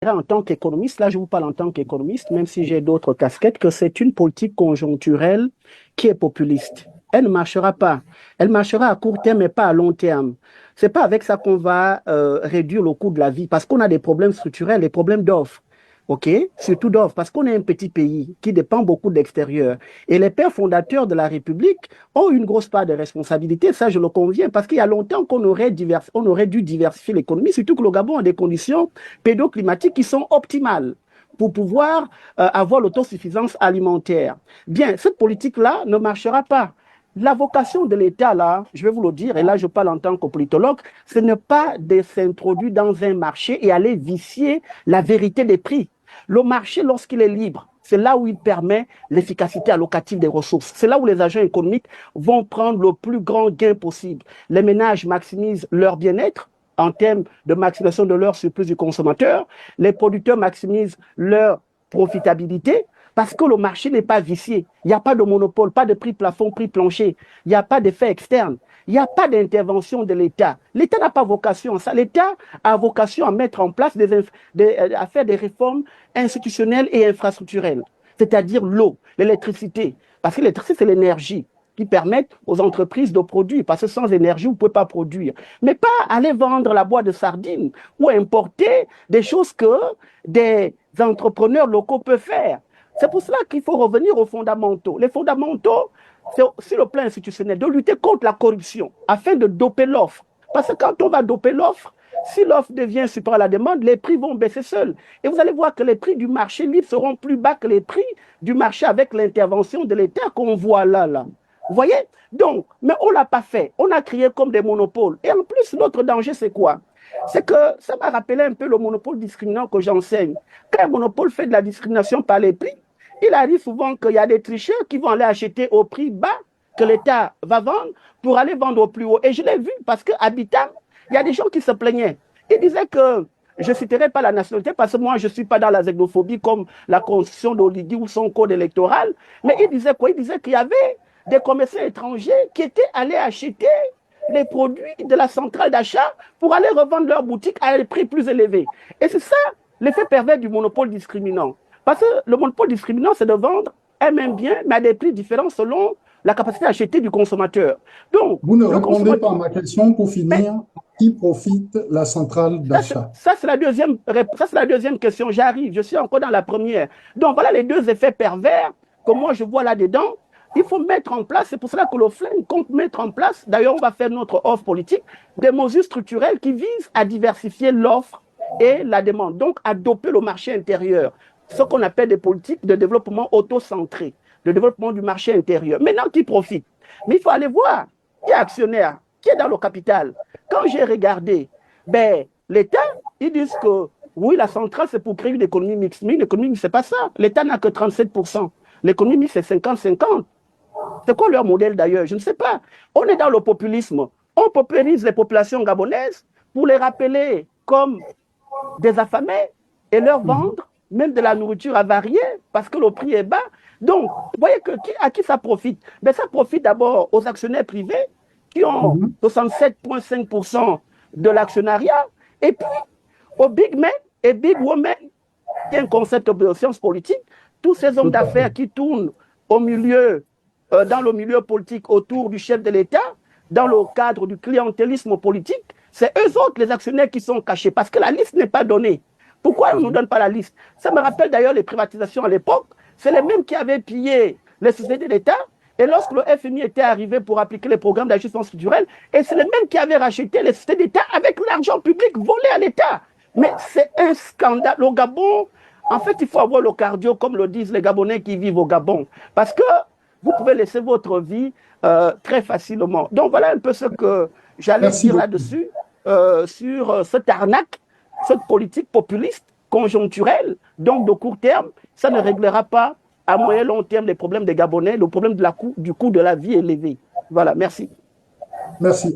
en tant qu'économiste, là je vous parle en tant qu'économiste, même si j'ai d'autres casquettes, que c'est une politique conjoncturelle qui est populiste. Elle ne marchera pas. Elle marchera à court terme, mais pas à long terme. C'est pas avec ça qu'on va réduire le coût de la vie, parce qu'on a des problèmes structurels, des problèmes d'offres. OK? Surtout d'offres, parce qu'on est un petit pays qui dépend beaucoup de l'extérieur. Et les pères fondateurs de la République ont une grosse part de responsabilité, ça je le conviens, parce qu'il y a longtemps qu'on aurait, on aurait dû diversifier l'économie, surtout que le Gabon a des conditions pédoclimatiques qui sont optimales pour pouvoir avoir l'autosuffisance alimentaire. Bien, cette politique-là ne marchera pas. La vocation de l'État, là, je vais vous le dire, et là je parle en tant que politologue, ce n'est pas de s'introduire dans un marché et aller vicier la vérité des prix. Le marché, lorsqu'il est libre, c'est là où il permet l'efficacité allocative des ressources. C'est là où les agents économiques vont prendre le plus grand gain possible. Les ménages maximisent leur bien-être en termes de maximisation de leur surplus du consommateur. Les producteurs maximisent leur profitabilité parce que le marché n'est pas vicié. Il n'y a pas de monopole, pas de prix plafond, prix plancher. Il n'y a pas d'effet externe. Il n'y a pas d'intervention de l'État. L'État n'a pas vocation à ça. L'État a vocation à mettre en place à faire des réformes institutionnelles et infrastructurelles, c'est-à-dire l'eau, l'électricité. Parce que l'électricité, c'est l'énergie qui permettent aux entreprises de produire, parce que sans énergie, vous ne pouvez pas produire. Mais pas aller vendre la boîte de sardines ou importer des choses que des entrepreneurs locaux peuvent faire. C'est pour cela qu'il faut revenir aux fondamentaux. Les fondamentaux, c'est sur le plan institutionnel, de lutter contre la corruption afin de doper l'offre. Parce que quand on va doper l'offre, si l'offre devient supérieure à la demande, les prix vont baisser seuls. Et vous allez voir que les prix du marché libre seront plus bas que les prix du marché avec l'intervention de l'État qu'on voit là. Vous voyez? Donc, mais on ne l'a pas fait. On a créé comme des monopoles. Et en plus, l'autre danger, c'est quoi? C'est que ça m'a rappelé un peu le monopole discriminant que j'enseigne. Quand un monopole fait de la discrimination par les prix, il arrive souvent qu'il y a des tricheurs qui vont aller acheter au prix bas que l'État va vendre pour aller vendre au plus haut. Et je l'ai vu parce qu'à Habitat, il y a des gens qui se plaignaient. Ils disaient que je ne citerai pas la nationalité parce que moi, je ne suis pas dans la xénophobie comme la constitution d'Olidi ou son code électoral. Mais ils disaient quoi? Ils disaient qu'il y avait des commerçants étrangers qui étaient allés acheter les produits de la centrale d'achat pour aller revendre leur boutique à un prix plus élevé. Et c'est ça l'effet pervers du monopole discriminant. Parce que le monopole discriminant, c'est de vendre un même bien, mais à des prix différents selon la capacité d'acheter du consommateur. Donc, Vous ne le répondez pas consommateur... à ma question pour Mais finir. Qui profite la centrale d'achat? ça, c'est la deuxième question. J'arrive, je suis encore dans la première. Donc, voilà les deux effets pervers que moi, je vois là-dedans. Il faut mettre en place, c'est pour cela que le FLEN compte mettre en place, d'ailleurs, on va faire notre offre politique, des mesures structurelles qui visent à diversifier l'offre et la demande, donc à doper le marché intérieur, ce qu'on appelle des politiques de développement auto-centré, de développement du marché intérieur. Maintenant, qui profite? Mais il faut aller voir qui est actionnaire, qui est dans le capital. Quand j'ai regardé, ben, l'État, ils disent que oui, la centrale, c'est pour créer une économie mixte. Mais une économie mixte, c'est pas ça. L'État n'a que 37%. L'économie mixte, c'est 50-50. C'est quoi leur modèle d'ailleurs? Je ne sais pas. On est dans le populisme. On popularise les populations gabonaises pour les rappeler comme des affamés et leur vendre même de la nourriture avariée parce que le prix est bas. Donc, vous voyez que, à qui ça profite? Ben, ça profite d'abord aux actionnaires privés qui ont 67,5% de l'actionnariat et puis aux big men et big women, qui est un concept de science politique, tous ces hommes Tout à fait. d'affaires qui tournent au milieu, dans le milieu politique autour du chef de l'État, dans le cadre du clientélisme politique, c'est eux autres, les actionnaires, qui sont cachés parce que la liste n'est pas donnée. Pourquoi on ne nous donne pas la liste? Ça me rappelle d'ailleurs les privatisations à l'époque. C'est les mêmes qui avaient pillé les sociétés d'État. Et lorsque le FMI était arrivé pour appliquer les programmes d'ajustement structurel, et c'est les mêmes qui avaient racheté les sociétés d'État avec l'argent public volé à l'État. Mais c'est un scandale. Au Gabon, en fait, il faut avoir le cardio, comme le disent les Gabonais qui vivent au Gabon. Parce que vous pouvez laisser votre vie très facilement. Donc voilà un peu ce que j'allais Merci dire beaucoup. là-dessus, sur cette arnaque, cette politique populiste, conjoncturelle, donc de court terme. Ça ne réglera pas à moyen long terme les problèmes des Gabonais, le problème du coût de la vie élevé. Voilà, merci. Merci.